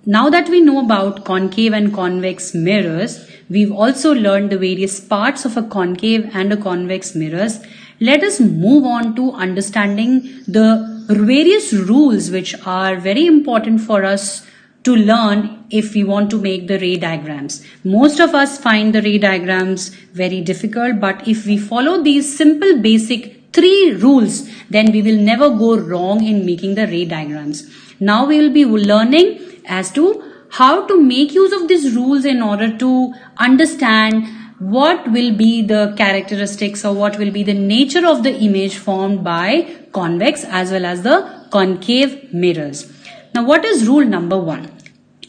Now that we know about concave and convex mirrors, we've also learned the various parts of a concave and a convex mirrors. Let us move on to understanding the various rules which are very important for us to learn if we want to make the ray diagrams. Most of us find the ray diagrams very difficult, but if we follow these simple basic 3 rules, then we will never go wrong in making the ray diagrams. Now we will be learning as to how to make use of these rules in order to understand what will be the characteristics or what will be the nature of the image formed by convex as well as the concave mirrors. Now what is rule number 1?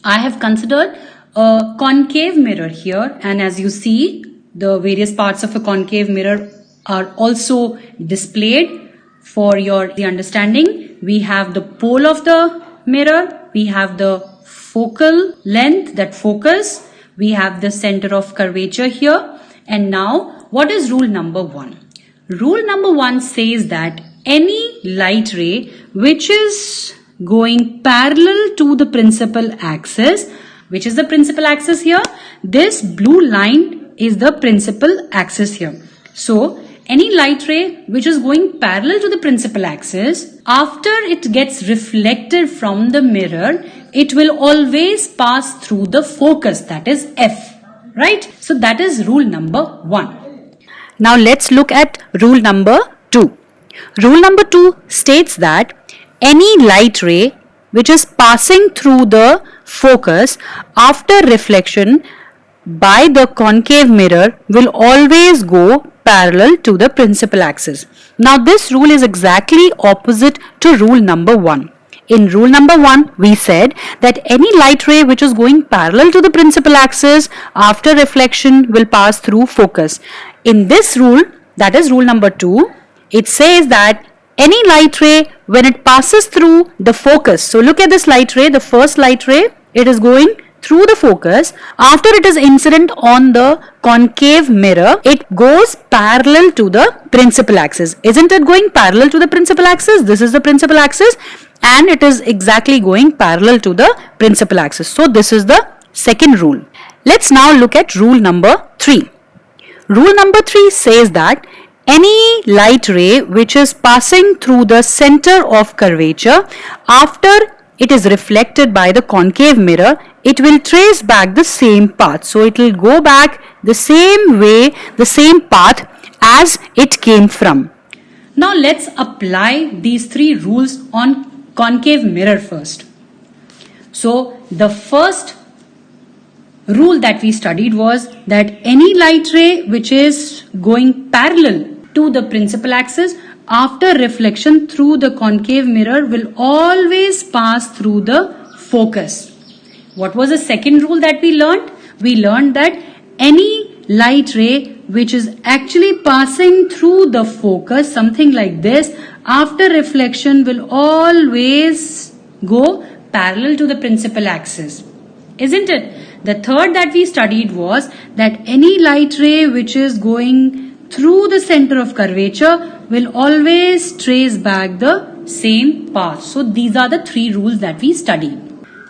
I have considered a concave mirror here, and as you see, the various parts of a concave mirror are also displayed for your understanding. We have the pole of the mirror, we have the focal length, that focus, we have the center of curvature here. And now what is rule number 1? Rule number 1 says that any light ray which is going parallel to the principal axis, which is the principal axis here, this blue line is the principal axis here. So any light ray which is going parallel to the principal axis, after it gets reflected from the mirror, it will always pass through the focus, that is F, right? So that is rule number 1. Now let's look at rule number 2. Rule number 2 states that any light ray which is passing through the focus after reflection by the concave mirror will always go parallel to the principal axis. Now this rule is exactly opposite to rule number 1. In rule number 1, we said that any light ray which is going parallel to the principal axis after reflection will pass through focus. In this rule, that is rule number 2, it says that any light ray when it passes through the focus, so look at this light ray, the first light ray, it is going through the focus. After it is incident on the concave mirror, it goes parallel to the principal axis. Isn't it going parallel to the principal axis? This is the principal axis and it is exactly going parallel to the principal axis. So this is the second rule. Let's now look at rule number 3. Rule number 3 says that any light ray which is passing through the center of curvature, after it is reflected by the concave mirror, it will trace back the same path. So it will go back the same way, the same path as it came from. Now let's apply these 3 rules on concave mirror first. So the first rule that we studied was that any light ray which is going parallel to the principal axis after reflection through the concave mirror will always pass through the focus. What was the second rule that we learned? We learned that any light ray which is actually passing through the focus, something like this, after reflection will always go parallel to the principal axis. Isn't it? The third that we studied was that any light ray which is going through the center of curvature will always trace back the same path. So these are the 3 rules that we studied.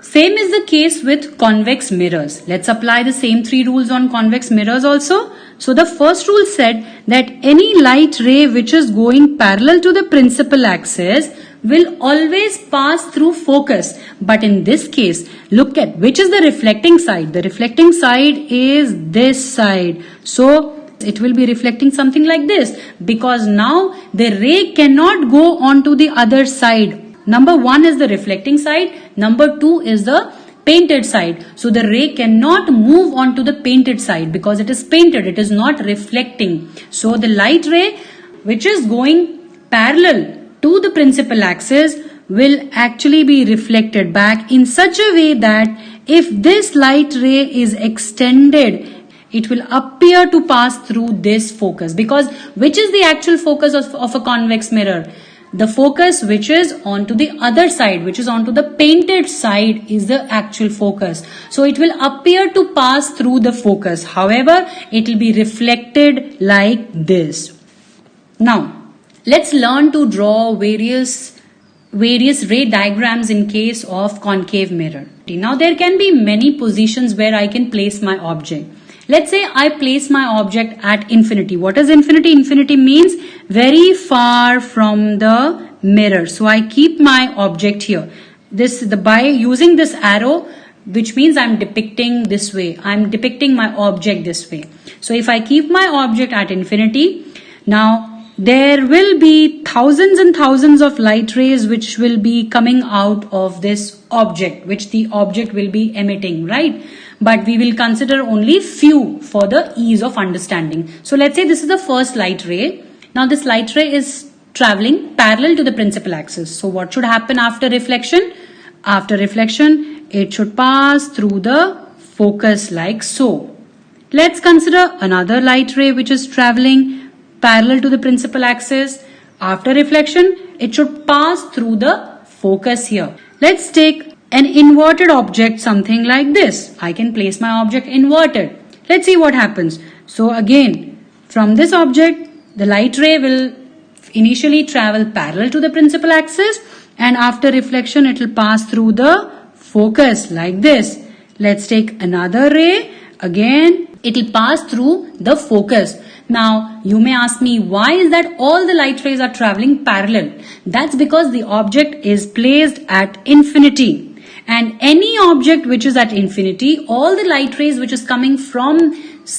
Same is the case with convex mirrors. Let's apply the same 3 rules on convex mirrors also. So the first rule said that any light ray which is going parallel to the principal axis will always pass through focus. But in this case, look at which is the reflecting side. The reflecting side is this side. So it will be reflecting something like this, because now the ray cannot go onto the other side. Number 1 is the reflecting side. Number 2 is the painted side. So the ray cannot move onto the painted side because it is painted. It is not reflecting. So the light ray which is going parallel to the principal axis will actually be reflected back in such a way that if this light ray is extended, it will appear to pass through this focus, because which is the actual focus of a convex mirror? The focus which is onto the other side, which is onto the painted side, is the actual focus. So it will appear to pass through the focus. However, it will be reflected like this. Now, let's learn to draw various various ray diagrams in case of concave mirror. Now there can be many positions where I can place my object. Let's say I place my object at infinity. What is infinity? Infinity means very far from the mirror. So I keep my object here. By using this arrow, which means I'm depicting this way. I'm depicting my object this way. So if I keep my object at infinity, now there will be thousands and thousands of light rays which will be coming out of this object, which the object will be emitting, right? But we will consider only few for the ease of understanding. So let's say this is the first light ray. Now this light ray is traveling parallel to the principal axis. So what should happen after reflection? After reflection, it should pass through the focus like so. Let's consider another light ray which is traveling parallel to the principal axis. After reflection, it should pass through the focus here. Let's take an inverted object, something like this. I can place my object inverted. Let's see what happens. So again, from this object, the light ray will initially travel parallel to the principal axis, and after reflection, it will pass through the focus like this. Let's take another ray. Again, it will pass through the focus. Now, you may ask me, why is that all the light rays are traveling parallel? That's because the object is placed at infinity. And any object which is at infinity, all the light rays which is coming from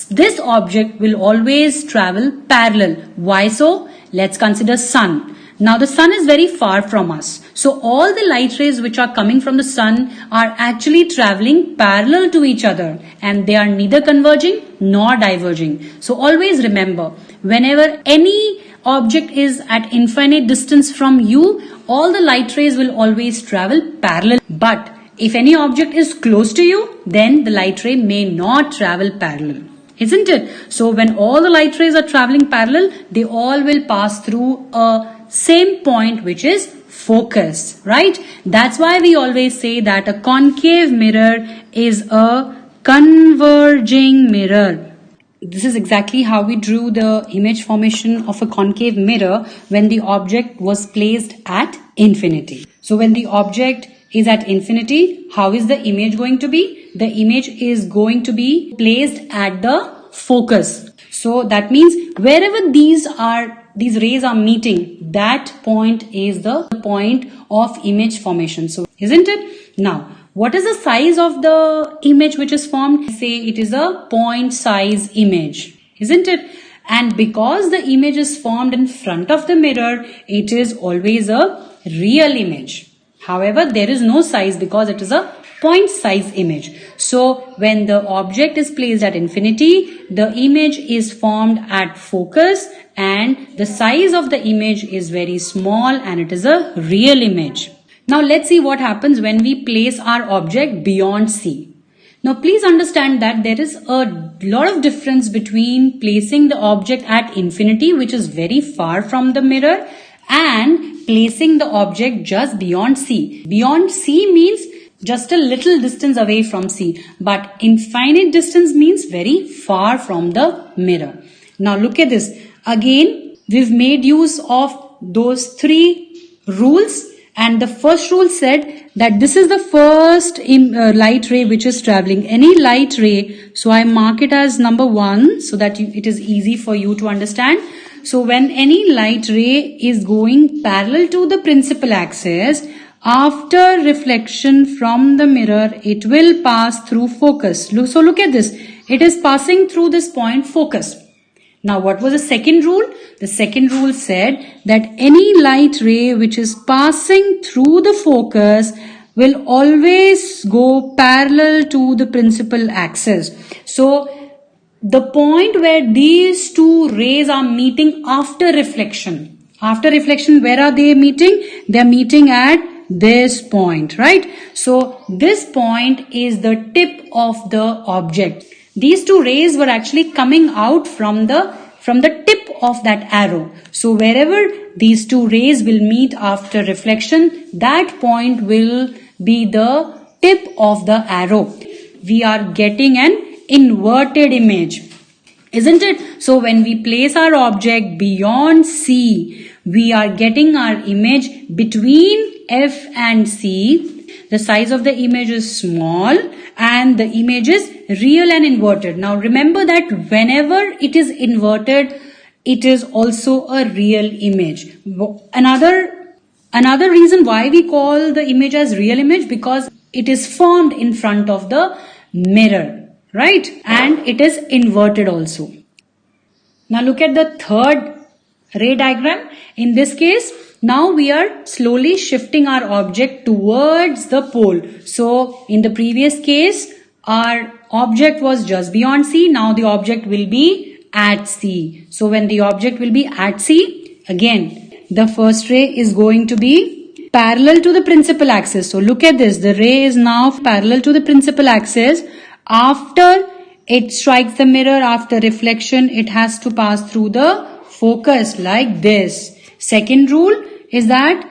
this object will always travel parallel. Why so? Let's consider sun. Now the sun is very far from us. So all the light rays which are coming from the sun are actually traveling parallel to each other, and they are neither converging nor diverging. So always remember, whenever any object is at infinite distance from you, all the light rays will always travel parallel. But if any object is close to you, then the light ray may not travel parallel. Isn't it? So when all the light rays are traveling parallel, they all will pass through a same point, which is focus, right? That's why we always say that a concave mirror is a converging mirror. This is exactly how we drew the image formation of a concave mirror when the object was placed at infinity. So when the object is at infinity, how is the image going to be? The image is going to be placed at the focus. So that means wherever these rays are meeting, that point is the point of image formation. So isn't it? Now, what is the size of the image which is formed? Say it is a point size image, isn't it? And because the image is formed in front of the mirror, it is always a real image. However, there is no size because it is a point size image. So when the object is placed at infinity, the image is formed at focus, and the size of the image is very small, and it is a real image. Now let's see what happens when we place our object beyond C. Now please understand that there is a lot of difference between placing the object at infinity, which is very far from the mirror, and placing the object just beyond C. Beyond C means just a little distance away from C, but infinite distance means very far from the mirror. Now look at this. Again, we've made use of those three rules, and the first rule said that this is the first light ray which is traveling. Any light ray, so I mark it as number 1 so that it is easy for you to understand. So when any light ray is going parallel to the principal axis, after reflection from the mirror, it will pass through focus. So look at this. It is passing through this point focus. Now what was the second rule? The second rule said that any light ray which is passing through the focus will always go parallel to the principal axis. So the point where these two rays are meeting after reflection. After reflection, where are they meeting? They are meeting at this point, right? So this point is the tip of the object. These two rays were actually coming out from the tip of that arrow. So wherever these two rays will meet after reflection, that point will be the tip of the arrow. We are getting an inverted image, isn't it? So when we place our object beyond C, we are getting our image between F and C. The size of the image is small and the image is real and inverted. Now remember that whenever it is inverted, it is also a real image. Another reason why we call the image as real image, because it is formed in front of the mirror, right? And it is inverted also. Now look at the third ray diagram. In this case, now we are slowly shifting our object towards the pole. So in the previous case, our object was just beyond C. Now the object will be at C. So when the object will be at C, again, the first ray is going to be parallel to the principal axis. So look at this. The ray is now parallel to the principal axis. After it strikes the mirror, after reflection, it has to pass through the focus like this. Second rule is that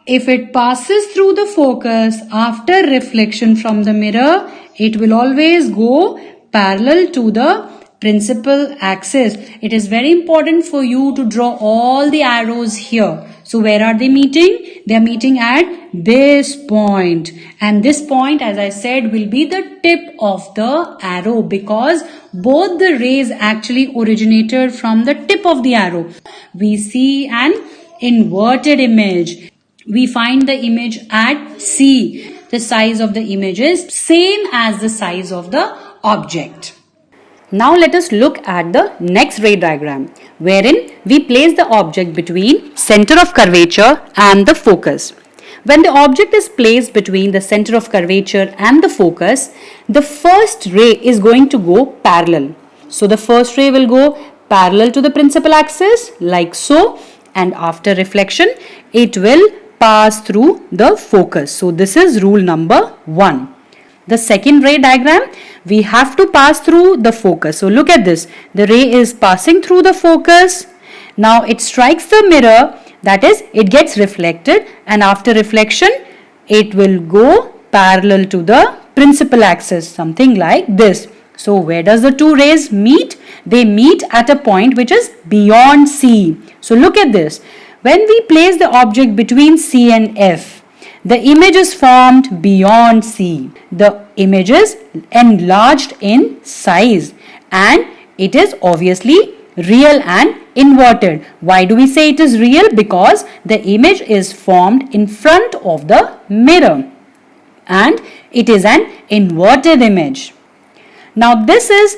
if it passes through the focus after reflection from the mirror, it will always go parallel to the principal axis. It is very important for you to draw all the arrows here. So where are they meeting? They are meeting at this point. And this point, as I said, will be the tip of the arrow, because both the rays actually originated from the tip of the arrow. We see an inverted image. We find the image at C. The size of the image is same as the size of the object. Now let us look at the next ray diagram, wherein we place the object between center of curvature and the focus. When the object is placed between the center of curvature and the focus, the first ray is going to go parallel. So the first ray will go parallel to the principal axis like so, and after reflection, it will pass through the focus. So this is rule number 1. The second ray diagram, we have to pass through the focus. So look at this. The ray is passing through the focus. Now it strikes the mirror, that is, it gets reflected, and after reflection, it will go parallel to the principal axis, something like this. So where does the two rays meet? They meet at a point which is beyond C. So look at this. When we place the object between C and F, the image is formed beyond C. The image is enlarged in size and it is obviously real and inverted. Why do we say it is real? Because the image is formed in front of the mirror and it is an inverted image. Now this is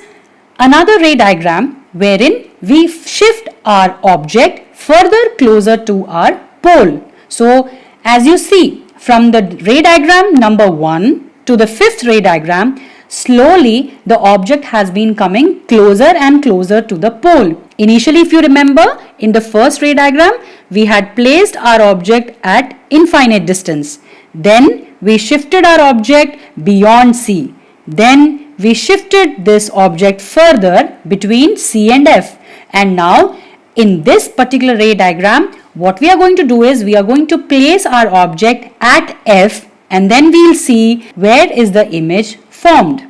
another ray diagram wherein we shift our object further closer to our pole. So as you see, from the ray diagram number 1 to the fifth ray diagram, slowly the object has been coming closer and closer to the pole. Initially, if you remember, in the first ray diagram, we had placed our object at infinite distance. Then we shifted our object beyond C. Then we shifted this object further between C and F. And now in this particular ray diagram, what we are going to do is we are going to place our object at F and then we'll see where is the image formed.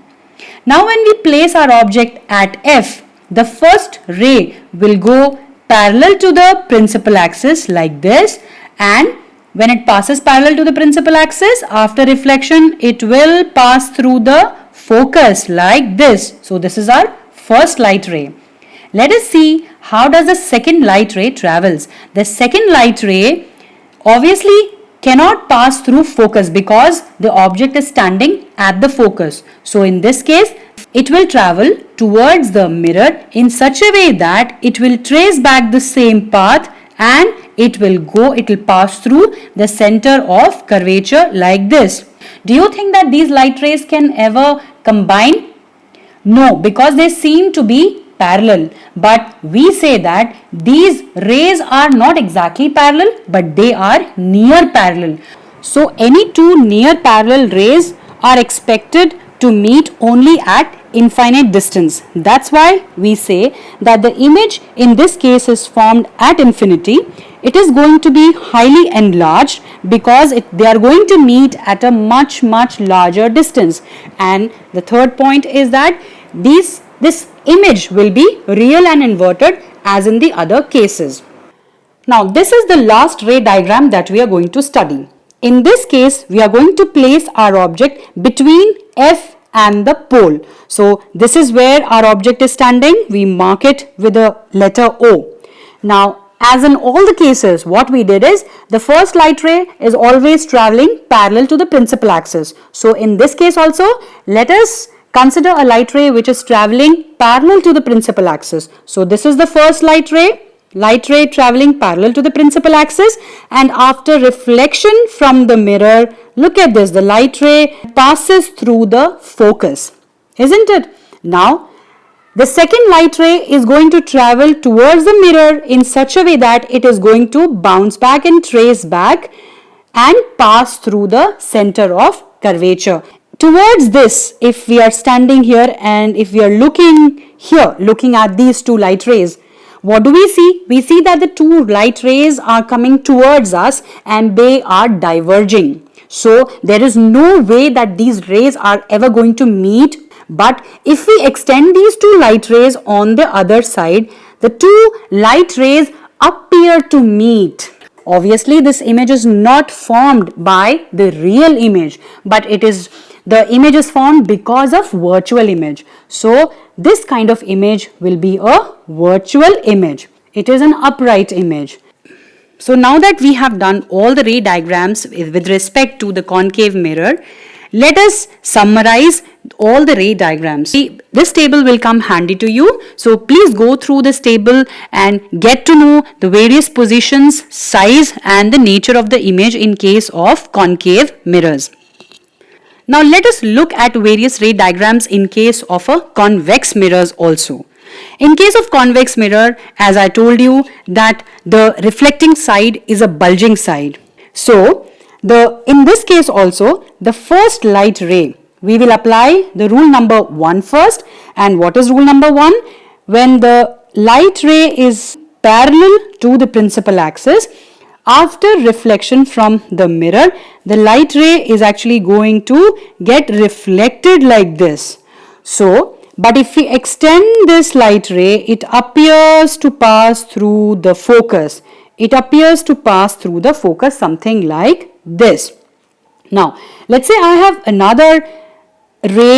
Now when we place our object at F, the first ray will go parallel to the principal axis like this, and when it passes parallel to the principal axis, after reflection it will pass through the focus like this. So this is our first light ray. Let us see how does the second light ray travels. The second light ray obviously cannot pass through focus because the object is standing at the focus. So in this case, it will travel towards the mirror in such a way that it will trace back the same path and it will pass through the center of curvature like this. Do you think that these light rays can ever combine? No, because they seem to be parallel, but we say that these rays are not exactly parallel, but they are near parallel. So any two near parallel rays are expected to meet only at infinite distance. That's why we say that the image in this case is formed at infinity. It is going to be highly enlarged because they are going to meet at a much larger distance. And the third point is that this image will be real and inverted as in the other cases. Now this is the last ray diagram that we are going to study. In this case, we are going to place our object between F and the pole. So this is where our object is standing. We mark it with the letter O. Now, as in all the cases, what we did is the first light ray is always traveling parallel to the principal axis. So in this case also, let us consider a light ray which is traveling parallel to the principal axis. So this is the first light ray traveling parallel to the principal axis, and after reflection from the mirror, look at this, the light ray passes through the focus, isn't it? Now, the second light ray is going to travel towards the mirror in such a way that it is going to bounce back and trace back and pass through the center of curvature. Towards this, if we are standing here and if we are looking at these two light rays, what do we see? We see that the two light rays are coming towards us and they are diverging. So there is no way that these rays are ever going to meet. But if we extend these two light rays on the other side, the two light rays appear to meet. Obviously, this image is not formed by the real image, but the image is formed because of virtual image. So this kind of image will be a virtual image. It is an upright image. So now that we have done all the ray diagrams with respect to the concave mirror, let us summarize all the ray diagrams. This table will come handy to you. So please go through this table and get to know the various positions, size and the nature of the image in case of concave mirrors. Now let us look at various ray diagrams in case of a convex mirrors also. In case of convex mirror, as I told you that the reflecting side is a bulging side. So in this case also, the first light ray, we will apply the rule number 1 first. And what is rule number 1? When the light ray is parallel to the principal axis, after reflection from the mirror, the light ray is actually going to get reflected like this. So, but if we extend this light ray, it appears to pass through the focus. It appears to pass through the focus something like this. Now, let's say I have another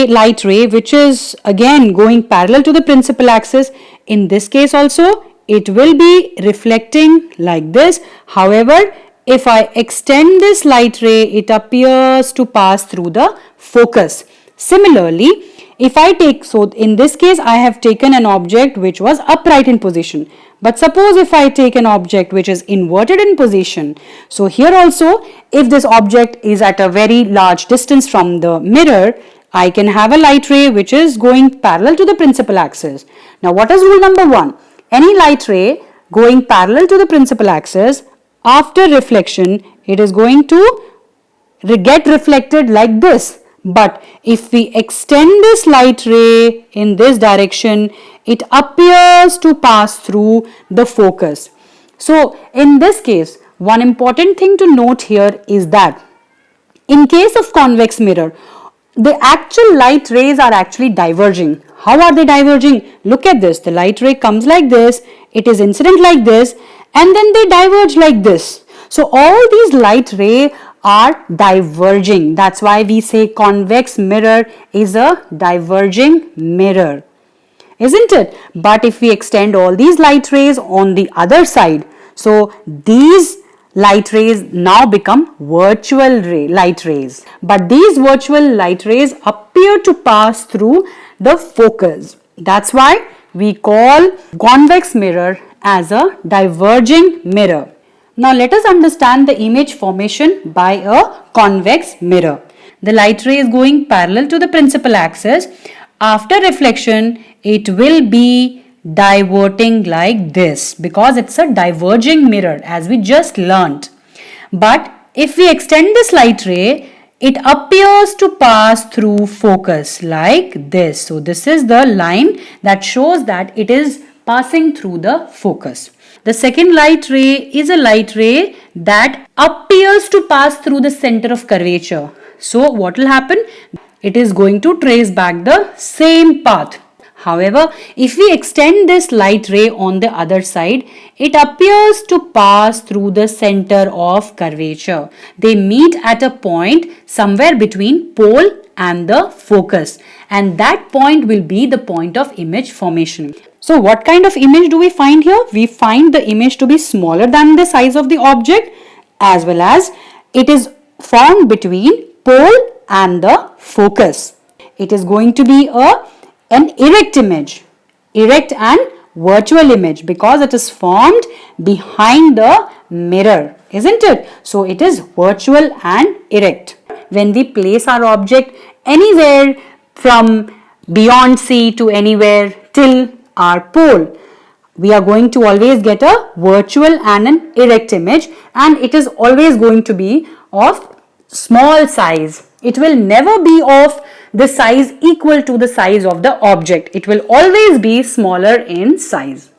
light ray which is again going parallel to the principal axis. In this case also, it will be reflecting like this. However, if I extend this light ray, it appears to pass through the focus. Similarly, if I take, so in this case, I have taken an object which was upright in position. But suppose if I take an object which is inverted in position. So here also, if this object is at a very large distance from the mirror, I can have a light ray which is going parallel to the principal axis. Now, what is rule number 1? Any light ray going parallel to the principal axis, after reflection, it is going to get reflected like this. But if we extend this light ray in this direction, it appears to pass through the focus. So in this case, one important thing to note here is that in case of convex mirror, the actual light rays are actually diverging. How are they diverging? Look at this. The light ray comes like this, it is incident like this, and then they diverge like this. So all these light rays are diverging. That's why we say convex mirror is a diverging mirror, isn't it? But if we extend all these light rays on the other side, so these light rays now become virtual light rays. But these virtual light rays appear to pass through the focus. That's why we call convex mirror as a diverging mirror. Now let us understand the image formation by a convex mirror. The light ray is going parallel to the principal axis. After reflection, it will be diverting like this because it's a diverging mirror as we just learnt. But if we extend this light ray, it appears to pass through focus like this. So this is the line that shows that it is passing through the focus. The second light ray is a light ray that appears to pass through the center of curvature. So what will happen? It is going to trace back the same path. However, if we extend this light ray on the other side, it appears to pass through the center of curvature. They meet at a point somewhere between pole and the focus, and that point will be the point of image formation. So what kind of image do we find here? We find the image to be smaller than the size of the object, as well as it is formed between pole and the focus. It is going to be an erect image, erect and virtual image, because it is formed behind the mirror, isn't it? So it is virtual and erect. When we place our object anywhere from beyond C to anywhere till our pole, we are going to always get a virtual and an erect image, and it is always going to be of small size. It will never be of the size equal to the size of the object. It will always be smaller in size.